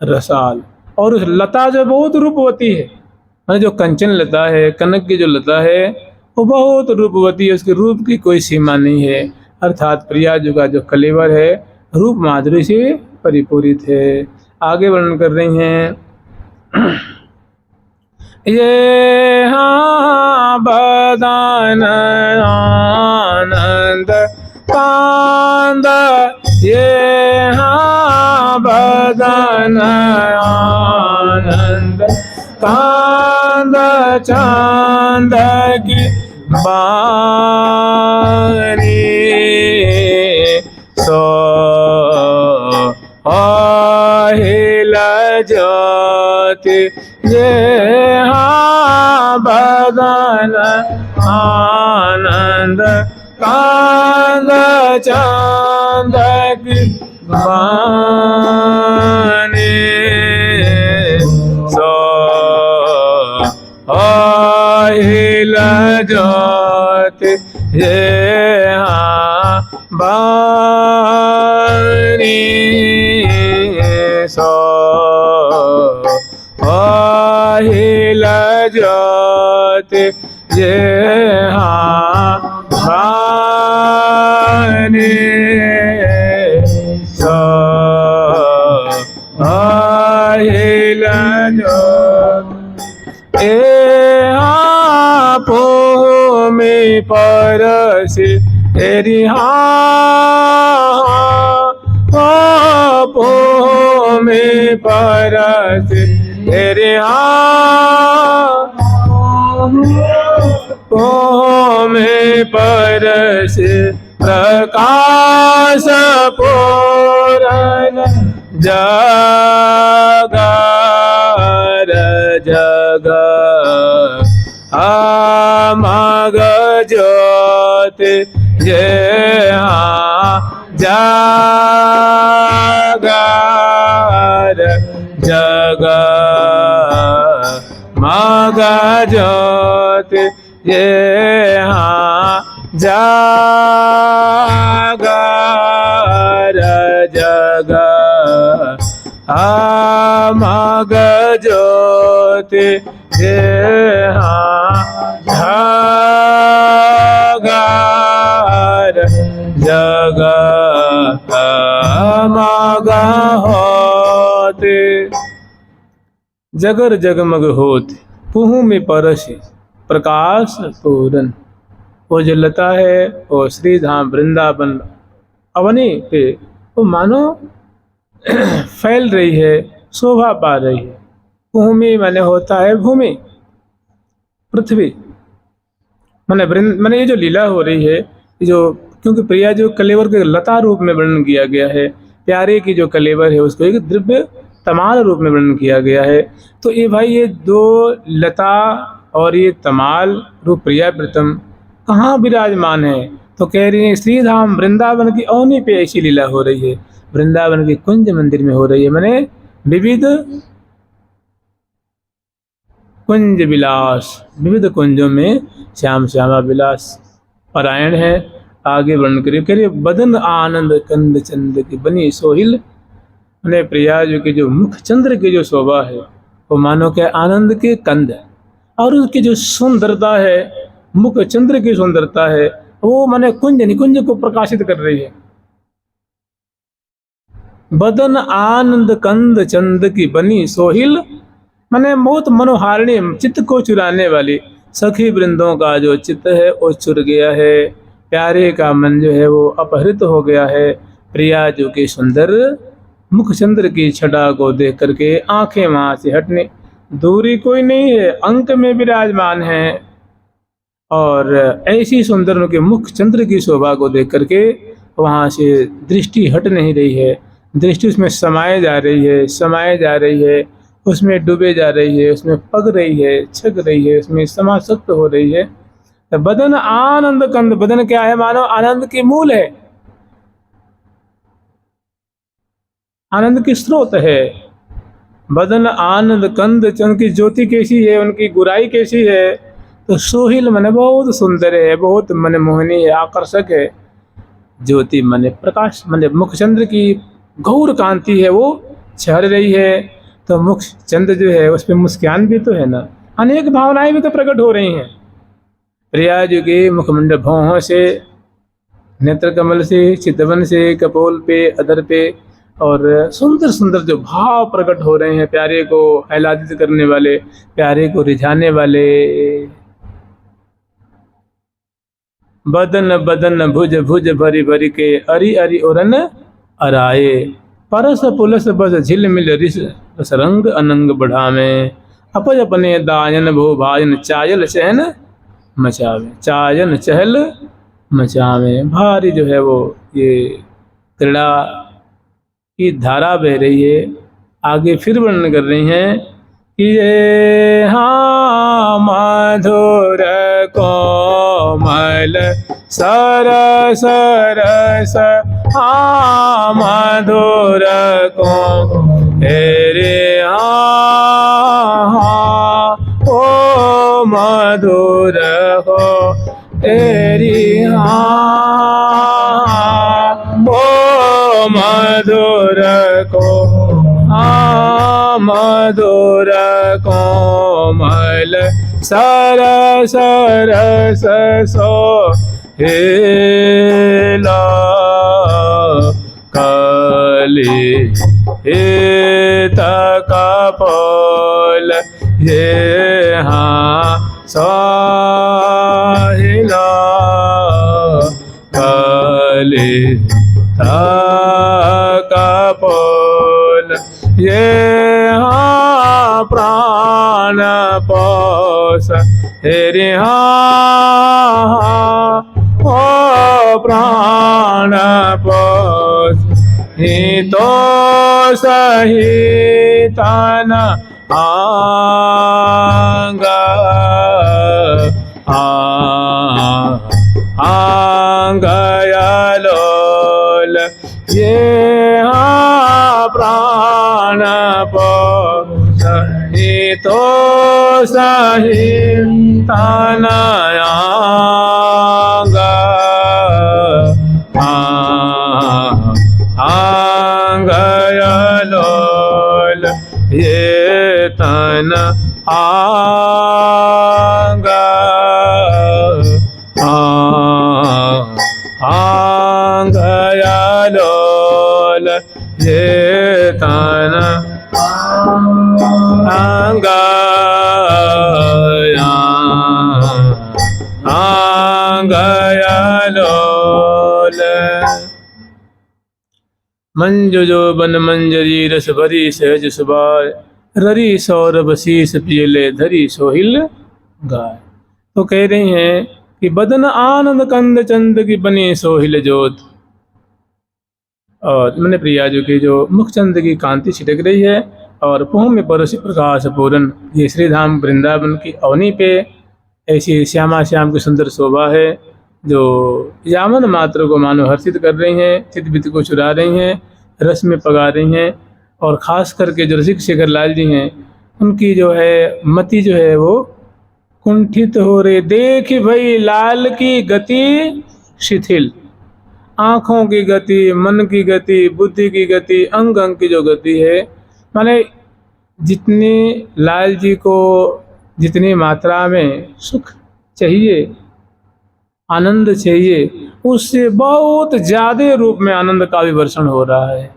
रसाल। और उस लता जो बहुत रूपवती है, माने जो कंचन लता है, कनक की जो लता है, वो बहुत रूपवती है, उसके रूप की कोई सीमा नहीं है। अर्थात प्रिया जी का जो कलेवर है रूप माधुरी से परिपूरित है। आगे वर्णन कर रही हैं, ये हाँ बदन आनंद कांद, ये हाँ बदन आनंद कांद, चांद की बानी सो अहिल ज्योति, ये हाँ बदन आनंद कांद, चांद की बानी सो अहिल ज्योति, ये हाँ बानी सो अहिल ज्योति, ये हाँ बानी सो अहिल ज्योति, ए आपो में परसी तेरी आपो में परसी तेरे आपो में परसी प्रकाश पूरन जगार जग आमग ज्योति, ये हाँ जागार जग मग ज्योति, ये हाँ जागार जग आमग ज्योति, ये हाँ जागार जग आमग होते। जगर जगमग होते पुहु में परसी प्रकाश पूरन, वो जो लता है वो श्री धाम वृंदावन अवनी पे वो मानो फैल रही है, शोभा पा रही है। भूमि माने होता है भूमि, पृथ्वी माने ये जो लीला हो रही है, जो क्योंकि प्रिया जो कलेवर के लता रूप में वर्णन किया गया है, प्यारे की जो कलेवर है उसको एक दिव्य तमाल रूप में वर्णन किया गया है। तो ये भाई ये दो लता और ये तमाल रूप प्रिया प्रीतम कहाँ विराजमान है? तो कह रही है श्री धाम वृंदावन की अवनी पे ऐसी लीला हो रही है, वृंदावन के कुंज मंदिर में हो रही है। माने विविध कुंज विलास, विविध कुंजों में श्याम श्यामा विलास पारायण है। आगे वर्णन करिए, कह रही बदन आनंद कंद चंद की बनी सोहिल, मैंने प्रिया जी की जो मुख चंद्र की जो शोभा है वो मानो के आनंद के कंद है, और उसकी जो सुंदरता है, मुख चंद्र की सुंदरता है, वो माने कुंज निकुंज को प्रकाशित कर रही है। बदन आनंद कंद चंद की बनी सोहिल, माने बहुत मनोहारिणी, चित्त को चुराने वाली। सखी वृंदों का जो चित्त है वो चुर गया है, प्यारे का मन जो है वो अपहृत हो गया है। प्रिया जो की सुंदर मुख चंद्र की छटा को देख करके आंखें वहां से हटने, दूरी कोई नहीं है, अंक में विराजमान है। और ऐसी सुंदर उनके मुख चंद्र की शोभा को देख करके वहां से दृष्टि हट नहीं रही है, दृष्टि उसमें समाये जा रही है, समाये जा रही है। उसमें डूबे जा रही है, उसमें पग रही है, छक रही है, उसमें समासक्त हो रही है। तो बदन आनंद कंद, बदन क्या है? मानो आनंद की मूल है, आनंद की स्रोत है। बदन आनंद कंद, उनकी ज्योति कैसी है, उनकी गुराई कैसी है? तो सोहिल मने बहुत सुंदर है, बहुत मन मोहनी है, आकर्षक है। ज्योति मने प्रकाश, मने मुखचंद्र की गौर कांति है, वो छहर रही है। तो मुख चंद्र जो है उस पर मुस्कान भी तो है ना, अनेक भावनाएं भी तो प्रकट हो रही हैं। प्रिया जी के मुखमंड भौहों से, नेत्र कमल से, चितवन से, कपोल पे, अधर पे, और सुंदर सुंदर जो भाव प्रकट हो रहे हैं, प्यारे को आह्लादित करने वाले, प्यारे को रिझाने वाले। बदन बदन भुज भुज भरी भरी के, अरि अरि उरन अराए, परस पुलस बस झिलमिल रिस रस रंग अनंग बढ़ावे, अपज अपने दायन भो भाजन चायल चहल मचावे, चायन चहल मचावे। भारी जो है वो ये क्रीड़ा की धारा बह रही है। आगे फिर वर्णन कर रही हैं कि ये हाँ मधुर कोमल सरस रस, हाँ मधुर कोमल रे, हाँ ओ मधुर हो तेरी, हाँ ओ मधुर को, हाँ मधुर कोमल सरस रस सो हेला कली हित कपोल, ये हाँ साहिला कली कपोल, ये हाँ प्राण पोष हेरि, हाँ ओ प्राण पोष ही तो सही तन आंगा आंगयलोल, ये हाँ प्राण पोष ही तो सही तन आंगा आंगयलोल, ये तन आंगा आंगयलोल, ये तन आंगा आंगयलोल। मंजु जो बन मंजरी रस भरी सहज सुबाय, ररी सौरभ शीस पियले धरी सोहिल गाय। तो कह रही हैं कि बदन आनंद कंद चंद की बनी सोहिल जोत, और मैंने प्रिया जी की जो मुख चंद की कांति छिटक रही है, और पोह में परोसी प्रकाश पूरन, ये श्रीधाम वृंदावन की अवनी पे ऐसी श्यामा श्याम की सुंदर शोभा है, जो यामन मात्र को मानो हर्षित कर रही हैं, चित्त को चुरा रही हैं, रस में पगा रही हैं। और ख़ास करके जो रसिक शेखर लाल जी हैं, उनकी जो है मति जो है वो कुंठित हो रही। देख भाई लाल की गति शिथिल, आँखों की गति, मन की गति, बुद्धि की गति, अंग अंग की जो गति है, माने जितनी लाल जी को जितनी मात्रा में सुख चाहिए, आनंद चाहिए, उससे बहुत ज़्यादा रूप में आनंद का विवर्षण हो रहा है,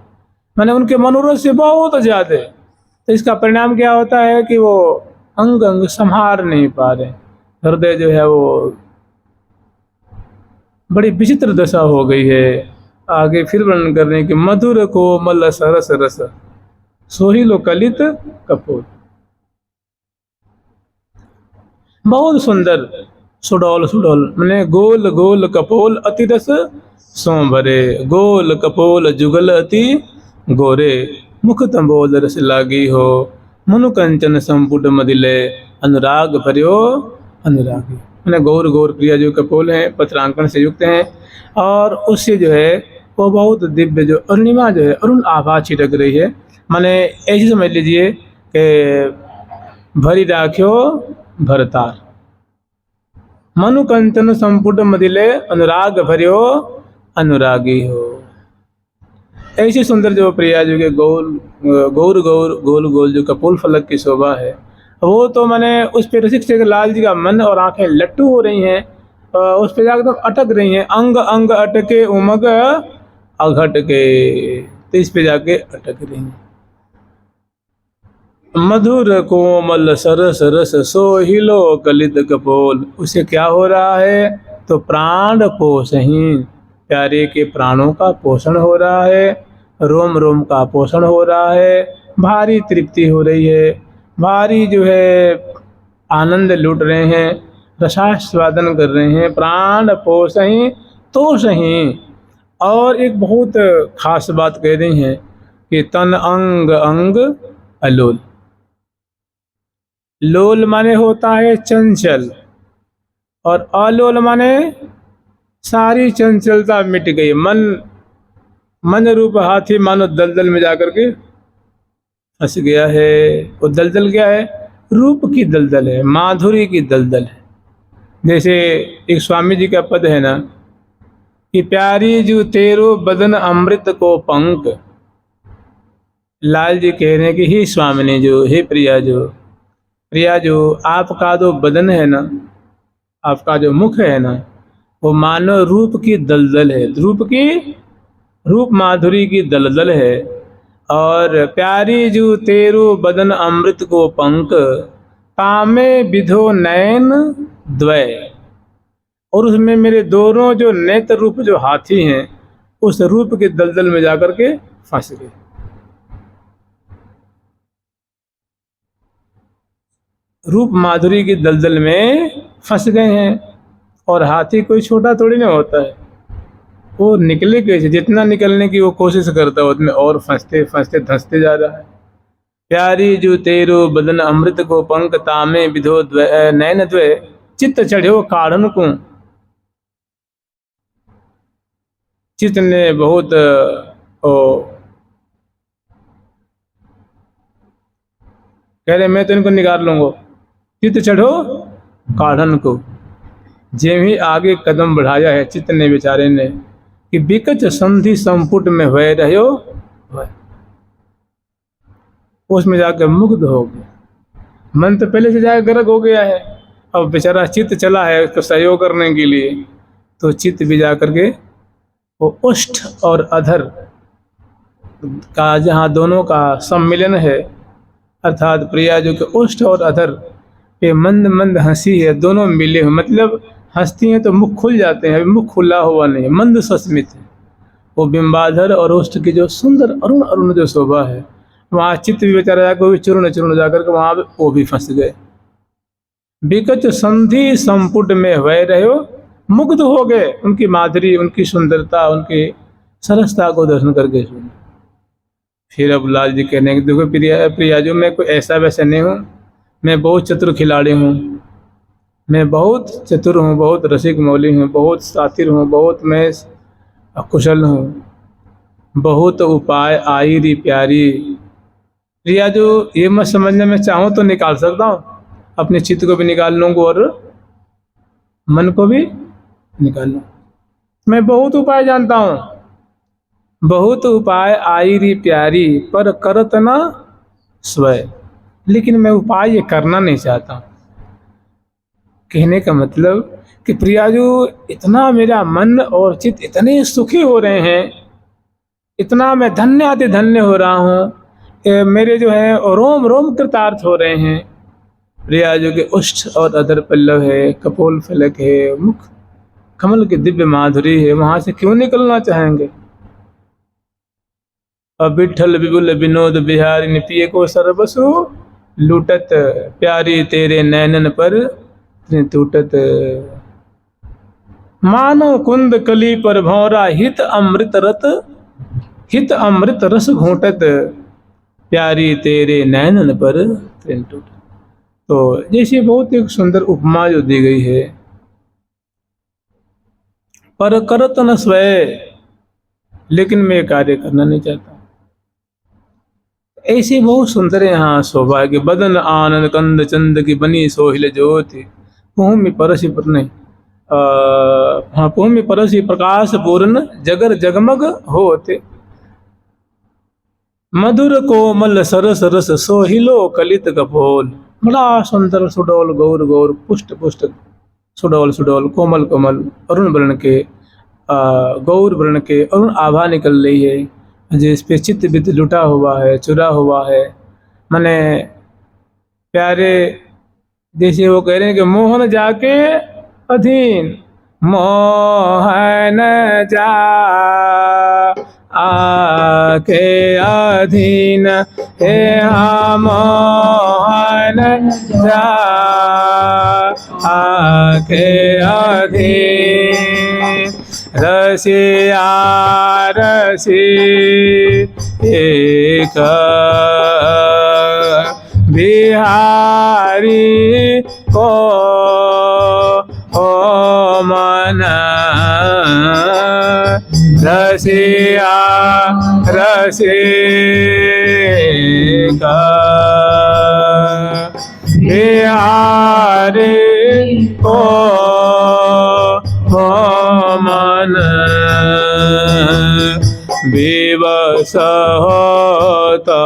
माने उनके मनोरथ से बहुत ज़्यादा। तो इसका परिणाम क्या होता है कि वो अंग अंग संभार नहीं पा रहे, हृदय जो है वो बड़ी विचित्र दशा हो गई है। आगे फिर वर्णन कर रहे हैं कि मधुर कोमल सरस रस सोहिलो कलित कपूर, बहुत सुंदर सुडौल सुडौल, मैंने गोल गोल कपोल अति रस सोंभरे, गोल कपोल जुगल अति गोरे, मुख तंबोल रस लागी हो, मनु कंचन संपुट मदिले अनुराग भरियो अनुरागी। मैंने गौर गौर प्रिया जो कपोल हैं, पत्रांकन से युक्त हैं, और उससे जो है वो बहुत दिव्य जो अरुणिमा जो है, अरुण आभा छिटक रही है। माने ऐसे समझ लीजिए कि भरी राख्यो भरतार, मनु कंचन संपुट मदिले अनुराग भरियो अनुरागी हो। ऐसी सुंदर जो प्रिया जो के गौर गोल गोल जो कपोल फलक की शोभा है, वो तो मैंने उस पे रसिक से लाल जी का मन और आंखें लट्टू हो रही हैं, उस पे जाकर एकदम अटक रही हैं, अंग अंग अटके उमग अघट के, तो इस पे जाके अटक रही हैं। मधुर कोमल सरस रस सोहिलो कलित कपोल, उसे क्या हो रहा है, तो प्राण पोषही, प्यारे के प्राणों का पोषण हो रहा है, रोम रोम का पोषण हो रहा है, भारी तृप्ति हो रही है, भारी जो है आनंद लूट रहे हैं, रसास्वादन कर रहे हैं, प्राण पोषही तोषही। और एक बहुत खास बात कह रही हैं कि तन अंग अंग अलोल। लोल माने होता है चंचल, और अलोल माने सारी चंचलता मिट गई। मन रूप हाथी मानो दलदल में जाकर के फंस गया है। वो दलदल क्या है, रूप की दलदल है, माधुरी की दलदल है। जैसे एक स्वामी जी का पद है ना कि प्यारी जो तेरो बदन अमृत को पंख। लाल जी कह रहे हैं कि हे स्वामिनी जो, हे प्रिया जो आपका जो बदन है ना, आपका जो मुख है ना, वो मानो रूप की दलदल है, रूप माधुरी की दलदल है। और प्यारी जो तेरो बदन अमृत को पंख, तामे विधो नयन द्वय, और उसमें मेरे दोनों जो नेत्र रूप जो हाथी हैं, उस रूप के दलदल में जाकर के फंस गए। रूप माधुरी की दलदल में फंस गए हैं। और हाथी कोई छोटा थोड़ी ना होता है, वो निकले कैसे, जितना निकलने की वो कोशिश करता है उतने और फंसते फंसते धंसते जा रहा है। प्यारी जो तेरो बदन अमृत को पंख, तामे विधो नयन द्वय, चित्त चढ़ो काढ़न को। चित्त ने बहुत कह रहे मैं तो इनको निकाल लूंगा, चित्त चढ़ो काढ़न को। जे ही आगे कदम बढ़ाया है चित्त ने बेचारे ने कि विकच संधि संपुट में हुए रहो, उसमें जाकर मुग्ध हो गया। मन तो पहले से जाकर गर्क हो गया है, अब बेचारा चित्त चला है उसको सहयोग करने के लिए, तो चित्त भी जाकर के वो उष्ठ और अधर का जहाँ दोनों का सम्मिलन है, अर्थात प्रिया जो कि उष्ठ और अधर पे मंद मंद हंसी है, दोनों मिले हुए, मतलब हंसती हैं तो मुख खुल जाते हैं, अभी मुख खुला हुआ नहीं, मंद सस्मित है। वो बिंबाधर और उष्ठ की जो सुंदर अरुण अरुण जो शोभा है, वहाँ चित्त भी बेचारा जाकर चूर्ण चूर्ण जाकर के वहाँ वो भी फंस गए। विकच संधि संपुट में वह रहो, मुग्ध हो गए उनकी माधुरी, उनकी सुंदरता, उनकी सरसता को दर्शन करके सुन। फिर अब लाल जी कहने कि देखो प्रिया जो मैं कोई ऐसा वैसा नहीं हूँ, मैं बहुत चतुर खिलाड़ी हूँ, मैं बहुत चतुर हूँ, बहुत रसिक मौली हूँ, बहुत सातिर हूँ, बहुत मैं कुशल हूँ, बहुत उपाय आई री प्यारी। प्रिया जो ये मत समझना मैं चाहूँ तो निकाल सकता हूँ, अपने चित्त को भी निकाल लूँगा और मन को भी निकाल लूँ। मैं बहुत उपाय जानता हूँ, बहुत उपाय आई री प्यारी, पर करत न स्वय, लेकिन मैं उपाय ये करना नहीं चाहता। कहने का मतलब कि प्रिया जो इतना मेरा मन और चित्त इतने सुखी हो रहे हैं, इतना मैं धन्य धन्य हो रहा हूँ, मेरे जो है रोम रोम कृतार्थ हो रहे हैं। प्रिया जो कि उष्ठ और अधर पल्लव है, कपोल फलक है, मुख कमल की दिव्य माधुरी है, वहां से क्यों निकलना चाहेंगे। अबिठल विपुल विनोद बिहारी निपिये को सर्वसु लूटत, प्यारी तेरे नैनन पर टूटत। मानो कुंद कली पर भौरा, हित अमृत रस घूटत। प्यारी तेरे नैनन पर त्रिन टूट। तो जैसे बहुत एक सुंदर उपमा जो दी गई है, पर करत न स्वय, लेकिन मैं कार्य करना नहीं चाहता। ऐसी बहुत सुंदर यहाँ शोभा है कि बदन आनंद कंद चंद की बनी सोहिल ज्योति, भूमि परसि पर नहीं हाँ, भूमि परसि प्रकाश पूर्ण जगर जगमग होते, मधुर कोमल सरस रस सोहिलो कलित कपोल। बड़ा सुंदर सुडोल गौर गौर पुष्ट पुष्ट सुडोल सुडोल कोमल कोमल अरुण वर्ण के गौर वर्ण के अरुण आभा निकल रही है, जिस पे चित्त वित्त लुटा हुआ है, चुरा हुआ है। माने प्यारे जैसे वो कह रहे हैं कि मोहन जाके अधीन, मोहन जा आके अधीन, हे मोहन जा आके अधीन, रसिया रसी एक बिहारी को ओ मन, रसिया रसी का बिहारी को मन, विवश होता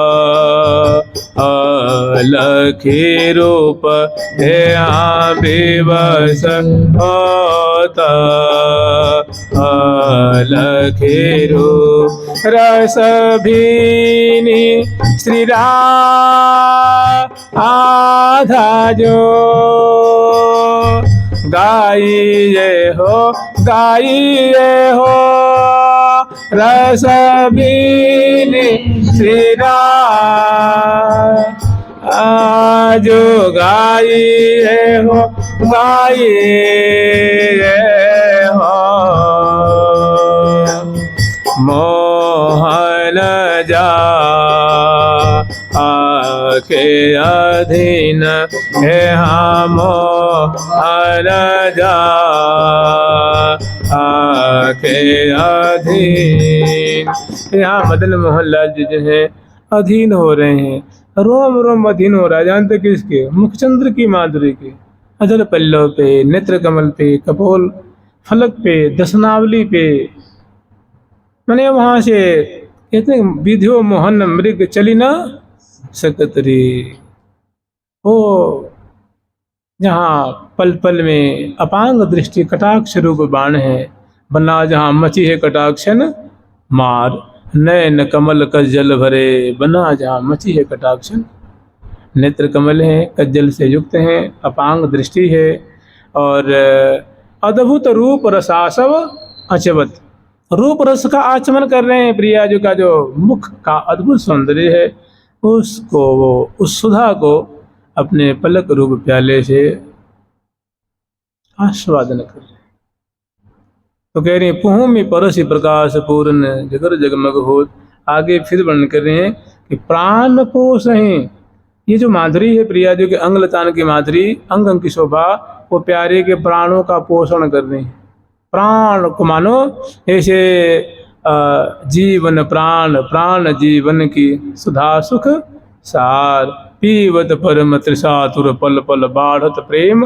अलखी रूप यहाँ विवश होता अलखी रूप, रस भीनी श्री राधा जो गाइए हो रस भीनी श्री जो गाइए हो मोहन जा आके अधीन, हे मोहन जा आके अधीन। यहाँ मदन मोहन लाल जी जो है अधीन हो रहे हैं, रोम रोम अधीन हो रहा है। जानते किसके? मुखचंद्र की माधुरी के, अजल पल्लव पे, नेत्र कमल पे, कपोल फलक पे, दशनावली पे। मैंने वहां से कहते विधियो मोहन मृग चली ना सकतरी, ओ जहाँ पल पल में अपांग दृष्टि कटाक्ष रूप बाण है, बना जहाँ मची है कटाक्षन मार, नयन कमल कज्जल भरे, बना जहाँ मची है कटाक्षन। नेत्र कमल हैं, कज्जल से युक्त हैं, अपांग दृष्टि है, और अद्भुत रूप रसासव अचवत, रूप रस का आचमन कर रहे हैं। प्रिया जी का जो मुख का अद्भुत सौंदर्य है, उसको वो उस सुधा को अपने पलक रूप प्याले से आस्वादन कर रहे हैं। तो कह रहे हैं भूमि परसि प्रकाश पूर्ण जगर जगमग हो। आगे फिर वर्णन कर रहे हैं कि प्राण पोष हैं। ये जो माधुरी है प्रिया जी के अंग लतान की माधुरी, अंग अंग की शोभा, वो प्यारे के प्राणों का पोषण कर रहे हैं। प्राण को मानो ऐसे जीवन प्राण, प्राण जीवन की सुधा सुख सार, पीवत परम त्रिसातुर पल पल बाढ़त प्रेम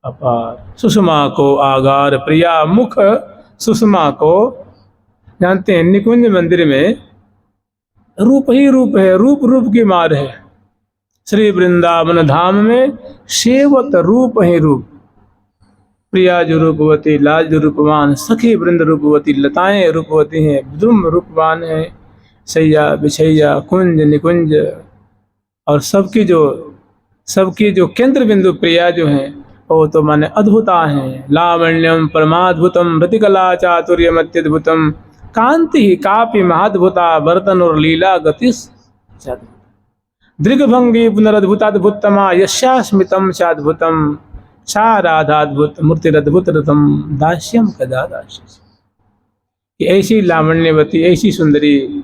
अपार। सुषमा को आगार प्रिया मुख, सुषमा को जानते हैं निकुंज मंदिर में रूप ही रूप है, रूप रूप की मार है। श्री वृंदावन धाम में सेवत रूप ही रूप, प्रिया जो रूपवती, लाल जो रूपवान, सखी वृंद रूपवती, लताएं रूपवती हैं, द्रुम रूपवान है, सैया बिछैया कुंज निकुंज, और सबकी जो केंद्र बिंदु प्रिया जो हैं वो तो माने अद्भुता हैं। लावण्यम परमाद्भुतम रतिकला चातुर्यम अत्यद्भुतम, कांति ही कापि महाद्भुता, बर्तन और लीला गतिस दृग्भंगी पुनरद्भुताद्भुतमा, यस्यास्मितम चाद्भुतम, सा राधाद्भुत मूर्तिरद्भुत रतम, दास्यम कदा दास्य। ऐसी लावण्यवती, ऐसी सुंदरी